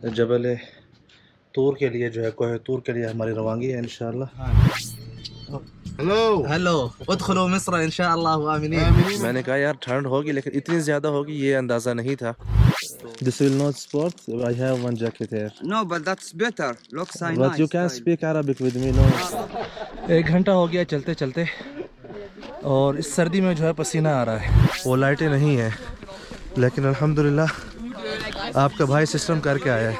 जबल तूर के लिए जो है, कोह तूर के लिए हमारी रवानगी है इंशाअल्लाह। हेलो उदखुलू मिस्र इंशाअल्लाह आमीनीन। मैंने कहा यार ठंड होगी, लेकिन इतनी ज़्यादा होगी ये अंदाज़ा नहीं था। This will not sport. I have one jacket here. No, but that's better. Looks But nice. you can speak Arabic with me, no? 1 घंटा हो गया चलते चलते, और इस सर्दी में जो है पसीना आ रहा है। वो लाइटें नहीं है, लेकिन अल्हम्दुलिल्लाह आपका भाई सिस्टम करके आया है।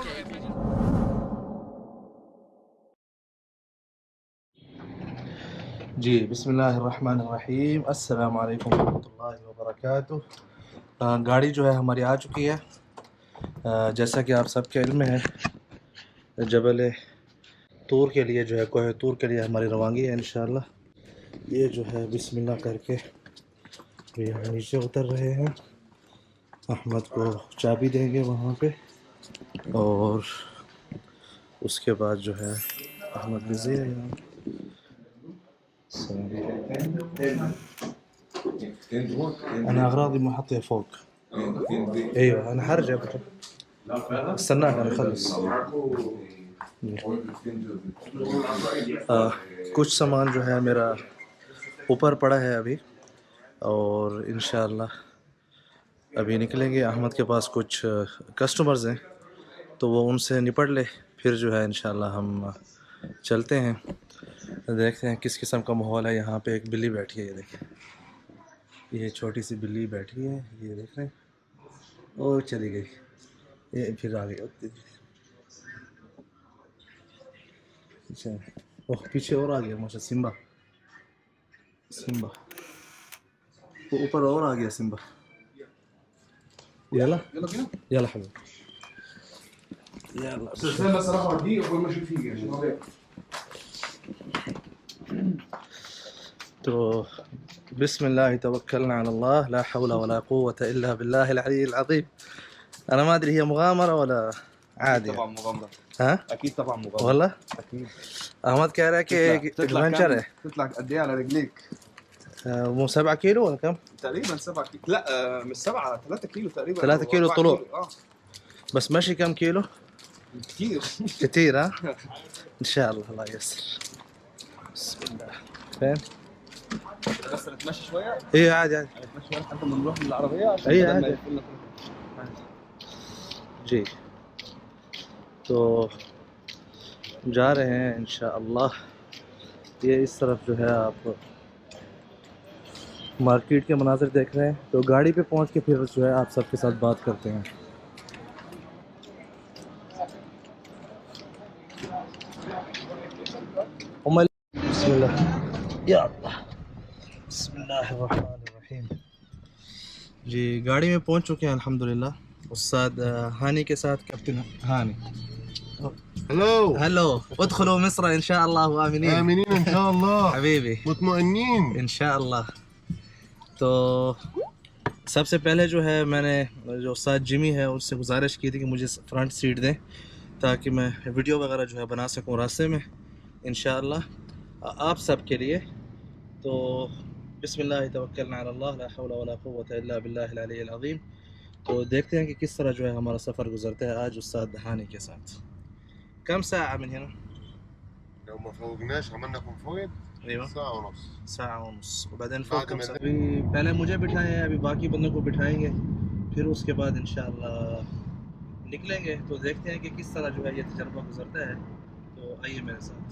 जी बिस्मिल्लाहिर्रहमानिर्रहीम, अस्सलाम वालेकुम रहमतुल्लाहि व बरकातुहू। गाड़ी जो है हमारी आ चुकी है। जैसा कि आप सबके इल्म में है, जबल तूर के लिए जो है, कोह तूर के लिए हमारी रवानगी है इंशाअल्लाह। ये जो है बिस्मिल्लाह करके ये हम नीचे उतर रहे हैं। अहमद को चाबी देंगे वहाँ पे, और उसके बाद जो है अहमद बिज़ी है यहाँ। أنا أغراضي محطية فوق. أيوة أنا هرجع استناك أنا أخلص. कुछ सामान जो है मेरा ऊपर पड़ा है अभी, और इंशाअल्लाह अभी निकलेंगे। अहमद के पास कुछ कस्टमर्स हैं, तो वो उनसे निपट ले, फिर जो है इंशाअल्लाह हम चलते हैं। देखते हैं किस किस्म का माहौल है। यहाँ पे एक बिल्ली बैठी है, ये देखें, ये छोटी सी बिल्ली बैठी है, ये देख रहे हैं। और चली गई, ये फिर आ गई। अच्छा, ओह पीछे और आ गया माशा, सिम्बा सिम्बा वो ऊपर और आ गया सिम्बा। يلا يلا حبيبي يلا استنى صراحة دي أول ما أشوف فيه عشان तो बिस्मिल्लाह तवक्कलना अला अल्लाह ला हौला वला कुव्वता इल्ला बिल्लाहिल अलिय्यिल अज़ीम। أنا ما أدري هي مغامرة ولا عادي. طبعا مغامرة. ها؟ أكيد طبعا مغامرة. والله؟ أكيد. أحمد कह रहा है कि एडवेंचर है। تطلع قد إيه على رجليك؟ مو 7 كيلو ولا كم؟ تقريبا 7 كيلو. لا مش 7، 3 كيلو تقريبا. 3 كيلو أو 4 طلوع. كيلو. بس مشي كم كيلو؟ كتير. كتير ها؟ إن شاء الله الله ييسر. بسم الله. فين؟ بس نتمشى شوية. إيه عادي عادي. نتمشى شوية لحد ما نروح للعربية عشان أي بدل ما عادي. يقفلنا. जी तो जा रहे हैं इंशाअल्लाह। ये इस तरफ जो है आप मार्केट के मनाज़िर देख रहे हैं। तो गाड़ी पे पहुंच के फिर जो है आप सबके साथ बात करते हैं। बिस्मिल्लाह या अल्लाह, बिस्मिल्लाहिर्रहमानिर्रहीम। जी गाड़ी में पहुंच चुके हैं अल्हम्दुलिल्लाह, उस्ताद हानी के साथ, कैप्टन हानी। हेलो उदखुलू मिस्र इंशाअल्लाह आमीनीन। آمنين إن شاء الله. हबीबी مطمئنين. इंशाअल्लाह। तो सबसे पहले जो है मैंने जो उस्ताद जिमी है उससे गुजारिश की थी कि मुझे फ्रंट सीट दें, ताकि मैं वीडियो वगैरह जो है बना सकूं रास्ते में इंशाअल्लाह आप सब के लिए। तो बिस्मिल्लाह तवक्कलना अला अल्लाह ला हौला वला कुव्वता इल्ला बिल्लाहिल अलिय्यिल अज़ीम। तो देखते हैं कि किस तरह जो है हमारा सफ़र गुजरता है आज उस्ताद हानी के साथ। कम साआ من هنا؟ لو ما فوقناش عملنا كونفويد ايوه ساعة ونص. साआ ونص وبعدين فوق بعد कम ما साआ। अभी पहले मुझे बिठाए हैं, अभी बाकी बंदों को बिठाएंगे, फिर उसके बाद इंशाअल्लाह निकलेंगे। तो देखते हैं कि किस तरह जो है ये तजर्बा गुजरता है। तो आइए मेरे साथ।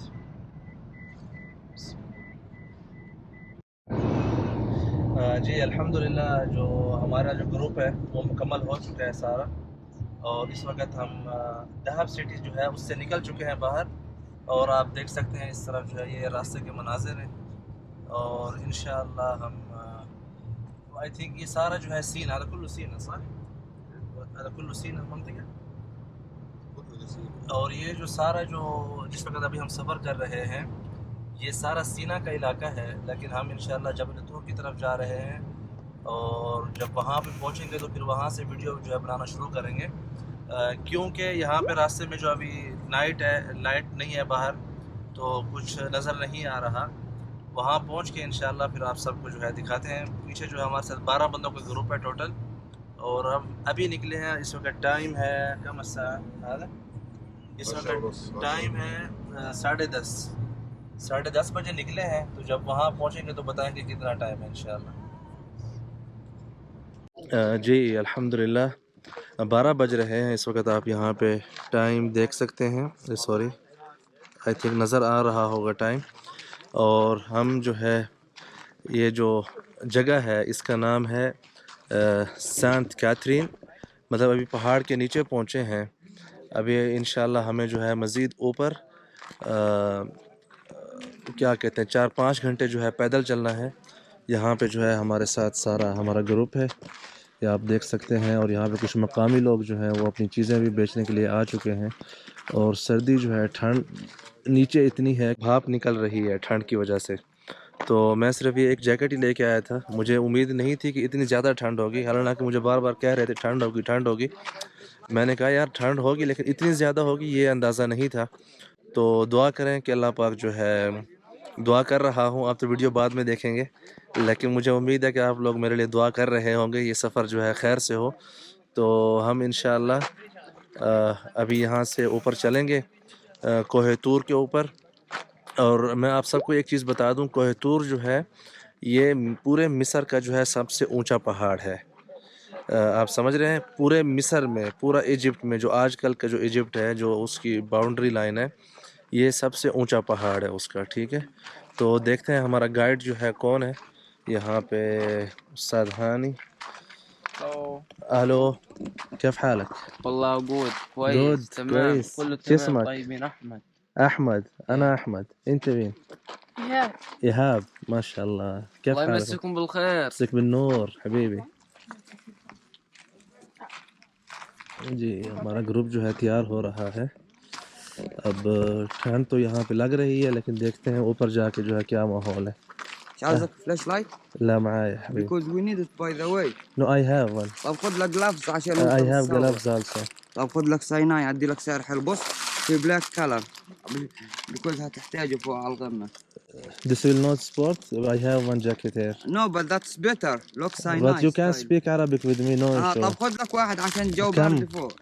जी अल्हम्दुलिल्लाह जो हमारा जो ग्रुप है वो मुकम्मल हो चुका है सारा, और इस वक्त हम दहाब सिटी जो है उससे निकल चुके हैं बाहर, और आप देख सकते हैं इस तरफ जो है ये रास्ते के मनाजिर हैं। और इंशाअल्लाह हम आई थिंक ये सारा जो है सीन हज़ा कुल्लु सीन है, सही हज़ा कुल्लु सीन मंतिक़ा। और ये जो सारा जो जिस वक्त अभी हम सफ़र कर रहे हैं ये सारा सीना का इलाका है, लेकिन हम इंशाअल्लाह जबल तूर की तरफ जा रहे हैं, और जब वहाँ पे पहुँचेंगे तो फिर वहाँ से वीडियो जो है बनाना शुरू करेंगे। क्योंकि यहाँ पे रास्ते में जो अभी नाइट है, लाइट नहीं है बाहर, तो कुछ नज़र नहीं आ रहा। वहाँ पहुँच के इंशाअल्लाह फिर आप सबको जो है दिखाते हैं। पीछे जो है हमारे साथ 12 बंदों का ग्रुप है टोटल, और हम अभी निकले हैं। इस वक्त टाइम है कम सा इस वक्त टाइम है 10:30 बजे निकले हैं। तो जब वहाँ पहुँचेंगे तो बताएंगे कितना टाइम है इंशाल्लाह। जी अल्हम्दुलिल्लाह 12 बज रहे हैं इस वक्त। आप यहाँ पे टाइम देख सकते हैं, सॉरी आई थिंक नज़र आ रहा होगा टाइम। और हम जो है ये जो जगह है इसका नाम है सेंट कैथरीन, मतलब अभी पहाड़ के नीचे पहुँचे हैं। अभी इंशाल्लाह हमें जो है मज़ीद ऊपर क्या कहते हैं 4-5 घंटे जो है पैदल चलना है। यहाँ पे जो है हमारे साथ सारा हमारा ग्रुप है, ये आप देख सकते हैं। और यहाँ पे कुछ मकामी लोग जो हैं वो अपनी चीज़ें भी बेचने के लिए आ चुके हैं। और सर्दी जो है, ठंड नीचे इतनी है, भाप निकल रही है ठंड की वजह से। तो मैं सिर्फ ये एक जैकेट ही लेके आया था। मुझे उम्मीद नहीं थी कि इतनी ज़्यादा ठंड होगी, हालांकि मुझे बार बार कह रहे थे ठंड होगी ठंड होगी। मैंने कहा यार ठंड होगी, लेकिन इतनी ज़्यादा होगी ये अंदाज़ा नहीं था। तो दुआ करें कि अल्लाह पाक जो है, दुआ कर रहा हूँ, आप तो वीडियो बाद में देखेंगे, लेकिन मुझे उम्मीद है कि आप लोग मेरे लिए दुआ कर रहे होंगे, ये सफ़र जो है खैर से हो। तो हम इंशाअल्लाह अभी यहाँ से ऊपर चलेंगे कोह तूर के ऊपर। और मैं आप सबको एक चीज़ बता दूं, कोह तूर जो है ये पूरे मिस्र का जो है सबसे ऊंचा पहाड़ है। आप समझ रहे हैं, पूरे मिस्र में, पूरा इजिप्ट में, जो आजकल का जो इजिप्ट है, जो उसकी बाउंड्री लाइन है, ये सबसे ऊंचा पहाड़ है उसका, ठीक है। तो देखते हैं हमारा गाइड जो है कौन है यहाँ पे। उस्ताद हानी, الو كيف حالك؟ والله جود جود كويس تمام كويس. كله شو تمام اسمك؟ طيبين احمد احمد. انا احمد، انت مين؟ إيهاب. ايهاب، ما شاء الله. كيف الله حالك؟ يمسكم بالخير مسك بالنور حبيبي जी। हमारा ग्रुप जो है तैयार हो रहा है। अब ठंड तो यहाँ पे लग रही है, लेकिन देखते हैं ऊपर जाके जो है क्या माहौल है। مش عايزك فلاش لايت لا معايا حبيبي. because we need it by the way. No I have one. طب خد لك جلافز عشان I انت have بتصور. gloves also. طب خد لك سايناي ادي لك سعر حلو. بص في بلاك كلر because هتحتاجه فوق على الغمة. This will not sport. I have one jacket here. No but that's better. look But سايناي you can style. speak Arabic with me, no issue. طب خد لك واحد عشان الجو كم؟ برد فوق.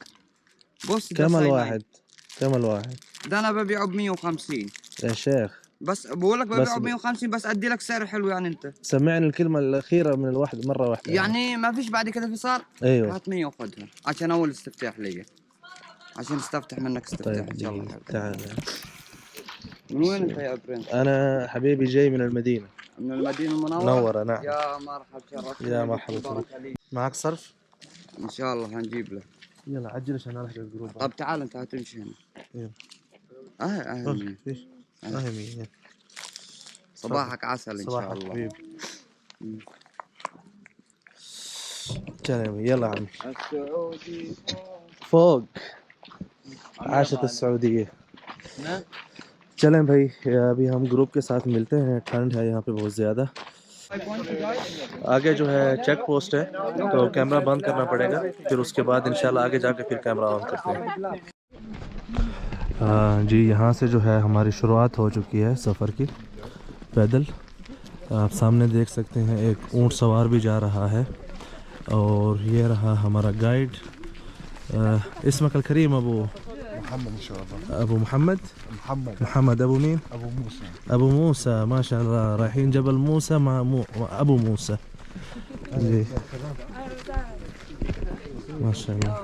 بص ده كم سايناي. الواحد؟ كم الواحد؟ ده انا ببيعه ب 150 يا شيخ بس بقول لك بس ببيعه ب 150 بس ادي لك سعر حلو يعني انت. سمعني الكلمة الأخيرة من الواحد مرة واحدة. يعني ما فيش بعد كده في صار. أيوه هات 100 وخدها عشان اول استفتاح ليا. عشان استفتح منك استفتاح طيب ان شاء الله. دقيقة. تعال. من وين انت يا برنس؟ أنا حبيبي جاي من المدينة من المدينة المنورة. منورة. نعم يا مرحبا شرفتنا. يا مرحبا بارك عليك. معك صرف؟ ان شاء الله هنجيب له. يلا عجل عشان ألحق الجروب. طب تعال انت هتمشي هنا. يلا. اهلا. فيش أهمية. صباحك عسل ان شاء صباحك الله. حبيبي. كلامي يلا عمي. السعودي فوق. عاشت السعودية. نعم चलें भाई, अभी हम ग्रुप के साथ मिलते हैं। ठंड है यहाँ पे बहुत ज़्यादा। आगे जो है चेक पोस्ट है, तो कैमरा बंद करना पड़ेगा, फिर उसके बाद इंशाल्लाह आगे जाके फिर कैमरा ऑन करते हैं। जी यहाँ से जो है हमारी शुरुआत हो चुकी है सफ़र की पैदल। आप सामने देख सकते हैं एक ऊँट सवार भी जा रहा है। और ये रहा हमारा गाइड। इसमक अलकरीम अबू محمد ان شاء الله. أبو محمد. محمد أبو مين؟ ابو موسى. أبو موسى، ما شاء الله، رايحين جبل موسى مع أبو موسى. जी ما شاء الله.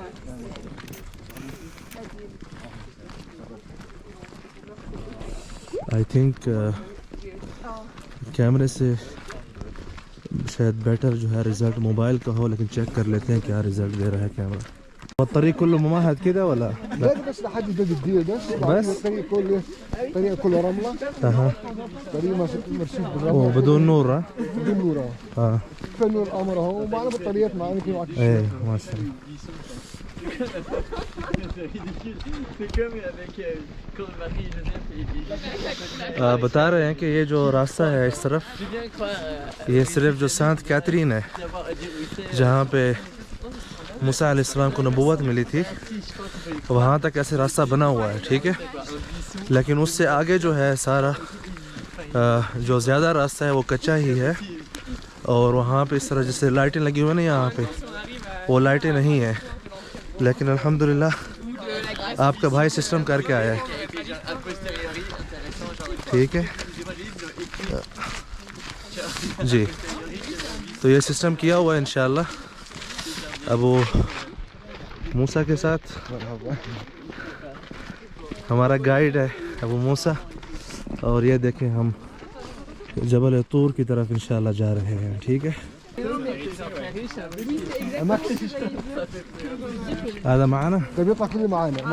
आई थिंक कैमरे से शायद बेटर जो है रिज़ल्ट मोबाइल का हो, लेकिन चेक कर लेते हैं क्या रिज़ल्ट दे रहा है कैमरा। والطريق كله ممهد كده ولا لا بس لحد ده جديد بس؟ الطريق كله رمله. اها طريق مرسوم بالرمله وبدون نور ها؟ بدون نور. اه في نور القمر اهو ومعنا بطاريات معانا في معاك. ايه ما شاء الله. बता रहे हैं कि ये जो रास्ता है इस तरफ, ये सिर्फ जो सेंट कैथरीन है जहाँ पे मूसा अलैहिस्सलाम को नबूवत मिली थी, वहाँ तक ऐसे रास्ता बना हुआ है, ठीक है। लेकिन उससे आगे जो है सारा जो ज़्यादा रास्ता है वो कच्चा ही है। और वहाँ पे इस तरह जैसे लाइटें लगी हुई है ना यहाँ पे, वो लाइटें नहीं है, लेकिन अल्हम्दुलिल्लाह आपका भाई सिस्टम करके आया है। ठीक है जी, तो ये सिस्टम किया हुआ है इंशाल्लाह। अब वो मूसा के साथ हमारा गाइड है अबू मूसा, और ये देखें हम जबल तूर की तरफ इंशाल्लाह जा रहे हैं। ठीक है, هذا معنا طيب يطلع كل يوم معانا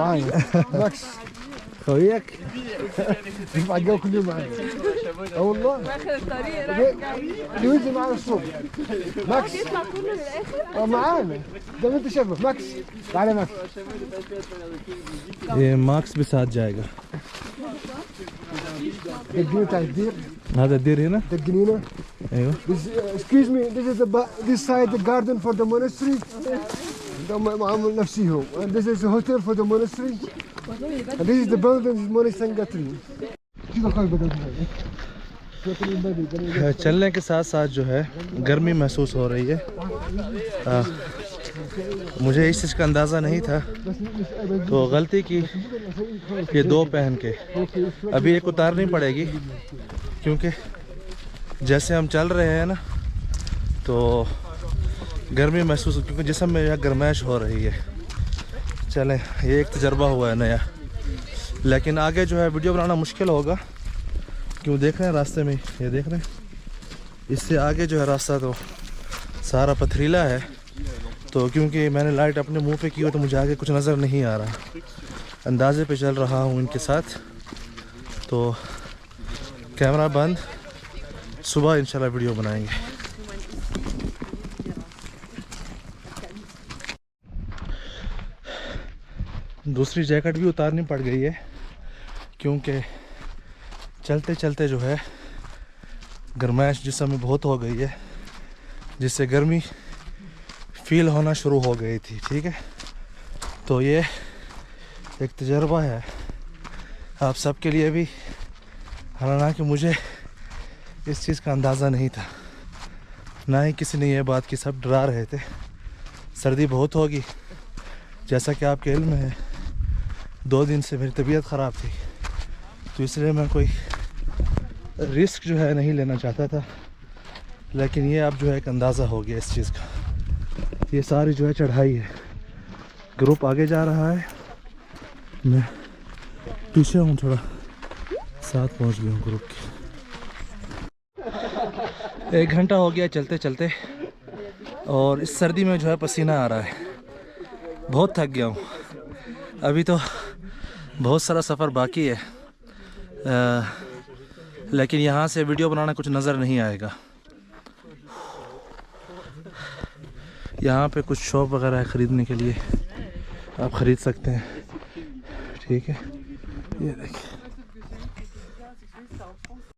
ماكس خويك يطلع الجو كل يوم معانا. اه والله واخر الطريق ينزل معانا الصبح ماكس يطلع كله للاخر. معانا زي ما انت شايفه. ماكس تعالى ماكس. ये मार्क्स भी साथ जाएगा। ده الجنينه بتاع الدير. هذا الدير هنا؟ ده الجنينه. ايوه. Excuse me, this is this side the garden for the monastery. ده معامل نفسيهم. And this is a hotel for the monastery. And this is the building is monastery Saint Catherine. كده خالص بدل चलने के साथ साथ जो है गर्मी महसूस हो रही है। मुझे इस चीज़ का अंदाज़ा नहीं था, तो गलती की ये दो पहन के। अभी एक उतारनी पड़ेगी क्योंकि जैसे हम चल रहे हैं ना तो गर्मी महसूस, क्योंकि जिस्म में यह गर्माइश हो रही है। चलें, ये एक तजर्बा हुआ है नया, लेकिन आगे जो है वीडियो बनाना मुश्किल होगा। क्यों देख रहे हैं रास्ते में, ये देख रहे हैं, इससे आगे जो है रास्ता तो सारा पथरीला है। तो क्योंकि मैंने लाइट अपने मुंह पे की हो तो मुझे आगे कुछ नज़र नहीं आ रहा, अंदाजे पे चल रहा हूँ इनके साथ। तो कैमरा बंद, सुबह इंशाल्लाह वीडियो बनाएंगे। दूसरी जैकेट भी उतारनी पड़ गई है क्योंकि चलते चलते जो है गर्माइश जिस्म में बहुत हो गई है, जिससे गर्मी फील होना शुरू हो गई थी। ठीक है, तो ये एक तजर्बा है आप सबके लिए भी, हालांकि मुझे इस चीज़ का अंदाज़ा नहीं था, ना ही किसी ने ये बात की, सब डरा रहे थे सर्दी बहुत होगी। जैसा कि आपके इल्म है 2 दिन से मेरी तबीयत ख़राब थी, तो इसलिए मैं कोई रिस्क जो है नहीं लेना चाहता था, लेकिन ये अब जो है एक अंदाज़ा हो गया इस चीज़ का। ये सारी जो है चढ़ाई है, ग्रुप आगे जा रहा है, मैं पीछे हूँ, थोड़ा साथ पहुँच गया हूँ ग्रुप के। 1 घंटा हो गया चलते चलते, और इस सर्दी में जो है पसीना आ रहा है, बहुत थक गया हूँ। अभी तो बहुत सारा सफ़र बाकी है, लेकिन यहाँ से वीडियो बनाना कुछ नज़र नहीं आएगा। यहाँ पे कुछ शॉप वगैरह है ख़रीदने के लिए, आप ख़रीद सकते हैं। ठीक है, ये देखिए।